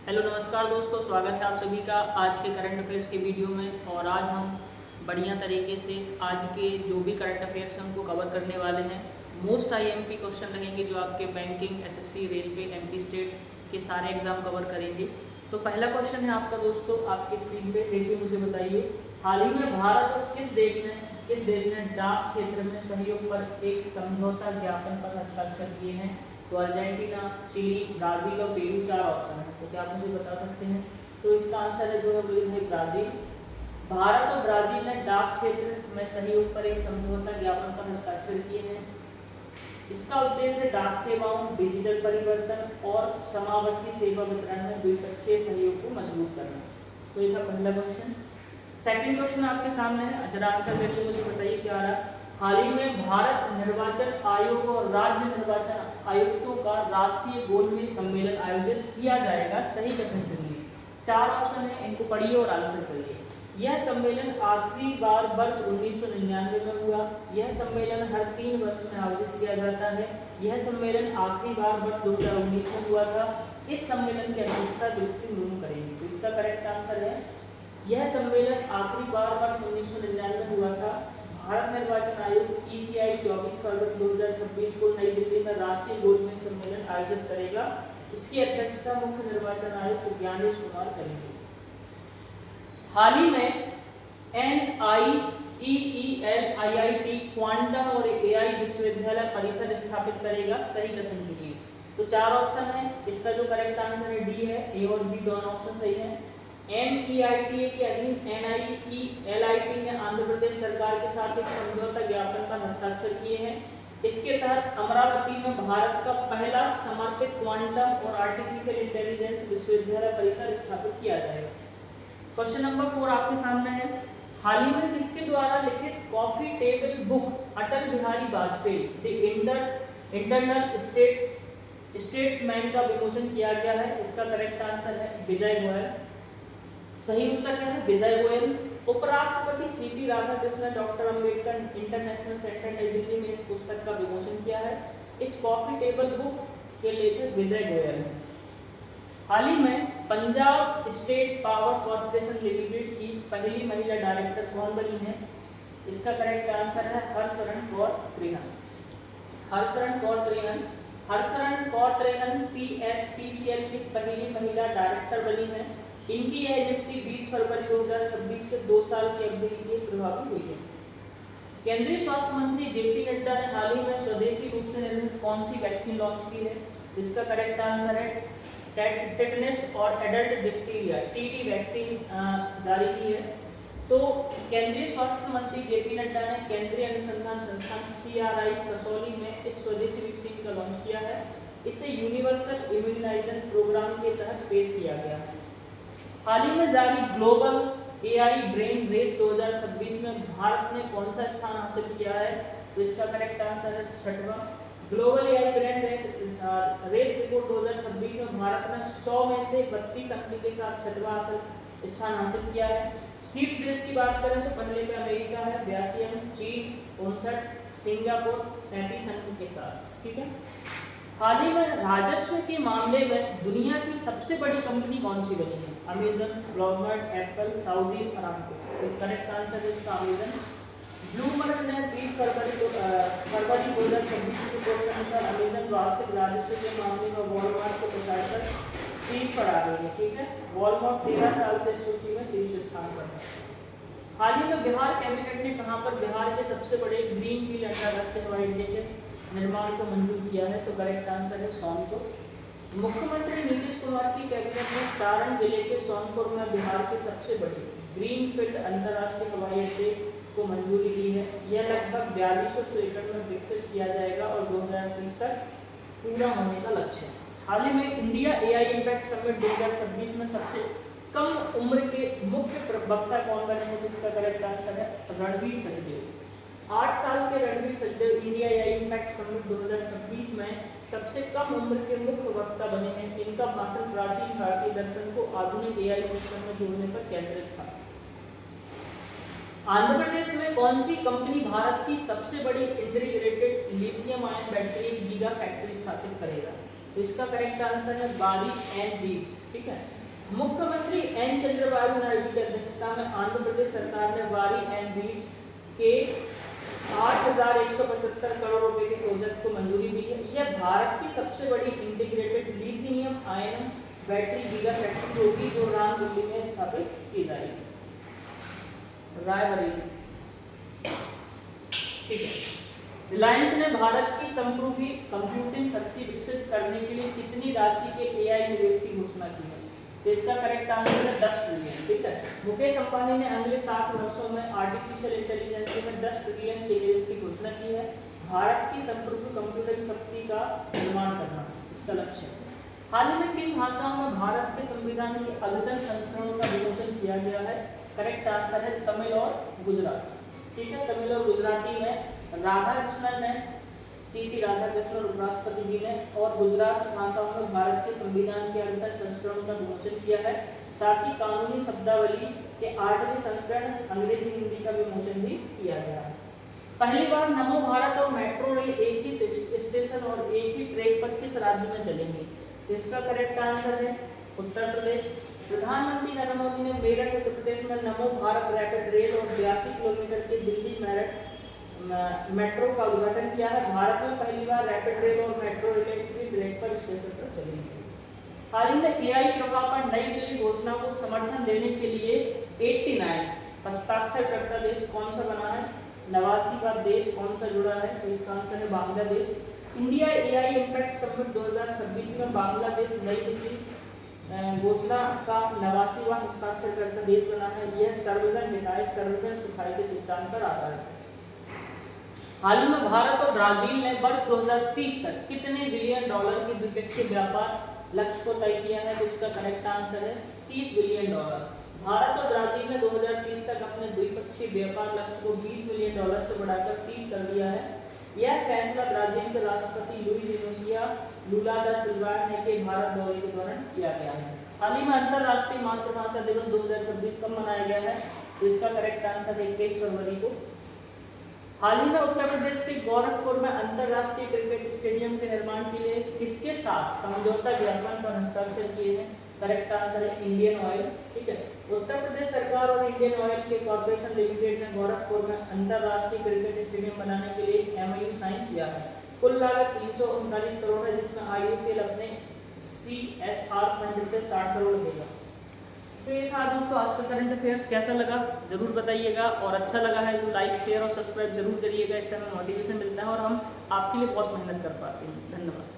Hello नमस्कार दोस्तों, स्वागत है आप सभी का आज के करंट अफेयर्स के वीडियो में। और आज हम बढ़िया तरीके से आज के जो भी करंट अफेयर्स हैं उनको कवर करने वाले हैं। मोस्ट आईएमपी क्वेश्चन रहेंगे जो आपके banking, SSC, railway, MP state के सारे एग्जाम कवर करेंगे। तो पहला क्वेश्चन है आपका दोस्तों, आपकी स्क्रीन पे देखिए, मुझे बताइए हाल ही में भारत और किस देश ने डाक क्षेत्र में सहयोग पर एक समझौता ज्ञापन पर हस्ताक्षर किए हैं। तो अर्जेंटीना, चिली, ब्राजील और पेरू चार ऑप्शन है। तो क्या आप मुझे बता सकते हैं? तो इसका आंसर है जो है वो है ब्राजील। भारत और ब्राजील ने डाक क्षेत्र में सहयोग पर एक समझौता ज्ञापन पर हस्ताक्षर किए हैं। इसका उद्देश्य है डाक सेवाओं, डिजिटल परिवर्तन और समावेशी सेवा वितरण में द्विपक्षीय सहयोग को मजबूत करना। तो ये था पहला क्वेश्चन। सेकंड क्वेश्चन आपके सामने है, जरा आंसर करके मुझे बताइए क्या आ रहा है। हाल ही में भारत निर्वाचन आयोग और राज्य निर्वाचन आयुक्तों का राष्ट्रीय गोलमेज सम्मेलन आयोजित किया जाएगा, सही कथन चुनिए। चार ऑप्शन है, इनको पढ़िए और आंसर करिए। यह सम्मेलन आखिरी बार वर्ष 1999 में हुआ। यह सम्मेलन हर 3 वर्ष में आयोजित किया जाता है। यह सम्मेलन आखिरी बार वर्ष 2019 में हुआ था। इस सम्मेलन की अध्यक्षता द्रौपदी मुर्मू करेंगी। तो इसका करेक्ट आंसर है, यह सम्मेलन आखिरी बार वर्ष 1999 में हुआ था। भारत निर्वाचन आयोग ईसीआई 24 फरवरी 2026 को नई दिल्ली में राष्ट्रीय गोलमेज सम्मेलन आयोजित करेगा। इसकी अध्यक्षता मुख्य निर्वाचन आयुक्त ज्ञानेश कुमार करेंगे। हाल ही में NIEEL IIT क्वांटम और AI विश्वविद्यालय परिसर स्थापित करेगा, सही कथन चुनिए। तो चार ऑप्शन है, इसका जो करेक्ट आंसर है डी है। ए और बी दोनों ऑप्शन सही है। NEITA के अधीन NIELIT ने आंध्र प्रदेश सरकार के साथ एक समझौता ज्ञापन पर हस्ताक्षर किए हैं। इसके तहत अमरावती में भारत का पहला समर्पित क्वांटम और आर्टिफिशियल इंटेलिजेंस विश्वविद्यालय परिसर स्थापित किया जाएगा। क्वेश्चन नंबर 4 आपके सामने है, हाल ही में किसके द्वारा लिखित coffee table book Atal Bihari Vajpayee the internal statesman का विमोचन किया गया है। इसका करेक्ट आंसर है विजय गोयल। सही उत्तर क्या है? विजय गोयल। उपराष्ट्रपति CP Radhakrishnan doctor Ambedkar international centre नई दिल्ली में इस पुस्तक का विमोचन किया है। इस कॉफी टेबल बुक के लेखक विजय गोयल हैं। हाल ही में Punjab state power corporation limited की पहली महिला डायरेक्टर कौन बनी है? इसका करेक्ट आंसर है हरशरण कौर त्रेहन। हरशरण कौर त्रेहन PSPCL की पहली महिला डायरेक्टर बनी है। इनकी यह नियुक्ति 20 फरवरी 2026 से 2 साल की अवधि के लिए प्रभावी हुई है। केंद्रीय स्वास्थ्य मंत्री जेपी नड्डा ने हाल ही में स्वदेशी रूप से निर्मित कौन सी वैक्सीन लॉन्च की है? इसका करेक्ट आंसर है टेटनस और एडल्ट डिप्थीरिया TD वैक्सीन जारी की है। तो केंद्रीय स्वास्थ्य मंत्री जेपी नड्डा ने केंद्रीय अनुसंधान संस्थान CRI कसौली में इस स्वदेशी वैक्सीन का लॉन्च किया है। इसे यूनिवर्सल इम्यूनाइजेशन प्रोग्राम के तहत पेश किया गया है। हाल ही में जारी ग्लोबल AI ब्रेन रेस 2026 में भारत ने कौन सा स्थान हासिल किया है? तो इसका करेक्ट आंसर है 6वां। Global AI brain race report 2026 में भारत ने 100 में से 32 अंक के साथ 6वां स्थान हासिल किया है। शीर्ष देश की बात करें तो पहले पे अमेरिका है 82 अंक, चीन 59, सिंगापुर 37 अंक के साथ। ठीक है। हाल ही में राजस्व के मामले में दुनिया की सबसे बड़ी कंपनी कौन सी बनी है? Amazon, Blockbird, Apple, Saudi Aramco. तो करेक्ट आंसर है इसका अमेजन। ब्लूमबर्ग ने 30 फरवरी 2026 की रिपोर्ट के अनुसार अमेजन वार्षिक राजस्व के मामले में वॉलमार्ट को पछाड़कर शीर्ष पर आ गई है। ठीक है, वॉलमार्ट 13 साल से सूची में शीर्ष स्थान पर है। हाल ही में बिहार कैबिनेट ने कहां पर बिहार के सबसे बड़े ग्रीनफील्ड अंतरराष्ट्रीय हवाई अड्डे के निर्माण को मंजूर किया है? तो करेक्ट आंसर है सोनपुर। मुख्यमंत्री नीतीश कुमार की कैबिनेट ने सारण जिले के सोनपुर में बिहार के सबसे बड़े ग्रीनफील्ड अंतरराष्ट्रीय हवाई अड्डे को मंजूरी दी है। यह लगभग 4200 एकड़ में विकसित किया जाएगा और 2030 तक पूरा होने का लक्ष्य है। हाल ही में इंडिया AI इम्पैक्ट समिट 2026 में सबसे कम उम्र के मुख्य वक्ता कौन बने हैं? जिसका करेक्ट आंसर है रणवीर सचदेव। 8 साल के Ranveer Sachdev India AI impact summit 2026 में सबसे कम उम्र के मुख्य वक्ता बने हैं। इनका भाषण प्राचीन भारतीय दर्शन को आधुनिक AI सिस्टम में जोड़ने पर केंद्रित था। आंध्र प्रदेश में कौन सी कंपनी भारत की सबसे बड़ी integrated lithium ion battery giga factory स्थापित करेगा? तो इसका करेक्ट आंसर है बारी एन जीज। ठीक है, मुख्यमंत्री एन चंद्रबाबू नायडू की अध्यक्षता में आंध्र प्रदेश सरकार ने बारी एन जीज के 8,175 करोड़ रुपए के प्रोजेक्ट को मंजूरी दी है। यह भारत की सबसे बड़ी integrated lithium ion battery giga factory होगी जो रामदिल्ली में स्थापित की जाएगी, रायबरेली। ठीक है, रिलायंस ने भारत की संपूर्ण कंप्यूटिंग शक्ति विकसित करने के लिए कितनी राशि के एआई निवेश की घोषणा की है? तो इसका करेक्ट आंसर है 10 ट्रिलियन। ठीक है, मुकेश अंबानी ने अगले 7 वर्षों में आर्टिफिशियल इंटेलिजेंस में 10 ट्रिलियन के निवेश की घोषणा की है। भारत की संपूर्ण कंप्यूटिंग शक्ति का निर्माण करना इसका लक्ष्य है। हाल ही में किन भाषाओं में भारत के संविधान के अद्यतन संस्करणों का विमोचन किया गया है? करेक्ट आंसर है तमिल और गुजराती। ठीक है, तमिल और गुजराती में राधाकृष्णन ने, सीटी राधाकृष्णन उपराष्ट्रपति जी ने, और गुजराती भाषाओं में भारत के संविधान के अद्यतन संस्करणों का विमोचन किया है। साथ ही कानूनी शब्दावली के 8वें संस्करण अंग्रेजी हिंदी का विमोचन भी किया गया है। पहली बार नमो भारत और मेट्रो रेल एक ही स्टेशन और एक ही ट्रैक पर किस राज्य में चलेंगे? इसका करेक्ट आंसर है उत्तर प्रदेश। प्रधानमंत्री नरेंद्र मोदी ने मेरठ उत्तर प्रदेश में नमो भारत रैपिड रेल और 82 किलोमीटर की दिल्ली मेरठ मेट्रो का उद्घाटन किया है। भारत में पहली बार रैपिड रेल और मेट्रो रेल एक ही ट्रैक पर स्टेशन पर चलेंगे। हाल ही में एआई प्रभाव पर नई दिल्ली घोषणा को समर्थन देने के लिए 89 हस्ताक्षरकर्ता देश कौन सा बना है? 89वां देश कौन सा जुड़ा है? तो इसका आंसर है Bangladesh. India AI impact summit 2026 में बांग्लादेश नई दिल्ली घोषणा का 89वां हस्ताक्षरकर्ता देश बना है। यह सर्वजन हिताय सर्वजन सुखाय के सिद्धांत पर आधारित है। हाल ही में भारत और ब्राजील ने वर्ष 2030 तक कितने बिलियन डॉलर के द्विपक्षीय व्यापार लक्ष्य को तय किया है? तो इसका करेक्ट आंसर है 30 बिलियन डॉलर। भारत और ब्राजील ने 2030 तक अपने द्विपक्षीय व्यापार लक्ष्य को 20 बिलियन डॉलर से बढ़ाकर 30 कर दिया है। यह फैसला ब्राजील के राष्ट्रपति लुइस इनोसिया लुला दा सिल्वा के भारत दौरे के दौरान किया गया है। हाल ही में अंतरराष्ट्रीय मातृभाषा दिवस 2026 कब मनाया गया है? तो इसका करेक्ट आंसर है 21 फरवरी को। हाल ही में उत्तर प्रदेश के गोरखपुर में अंतरराष्ट्रीय क्रिकेट स्टेडियम के निर्माण के लिए किसके साथ समझौता ज्ञापन पर हस्ताक्षर किए हैं? करेक्ट आंसर है इंडियन ऑयल। ठीक है, उत्तर प्रदेश सरकार और इंडियन ऑयल के कॉर्पोरेशन लिमिटेड ने गोरखपुर में अंतरराष्ट्रीय क्रिकेट स्टेडियम बनाने के लिए एमओयू साइन किया है। कुल लागत 339 करोड़ है, जिसमें आईओसीएल अपने सीएसआर फंड से 60 करोड़ देगा। तो ये था दोस्तों आज का करंट अफेयर्स। कैसा लगा जरूर बताइएगा, और अच्छा लगा है तो लाइक शेयर और सब्सक्राइब जरूर करिएगा। इससे हमें मोटिवेशन मिलता है और हम आपके लिए बहुत मेहनत कर पाते हैं। धन्यवाद।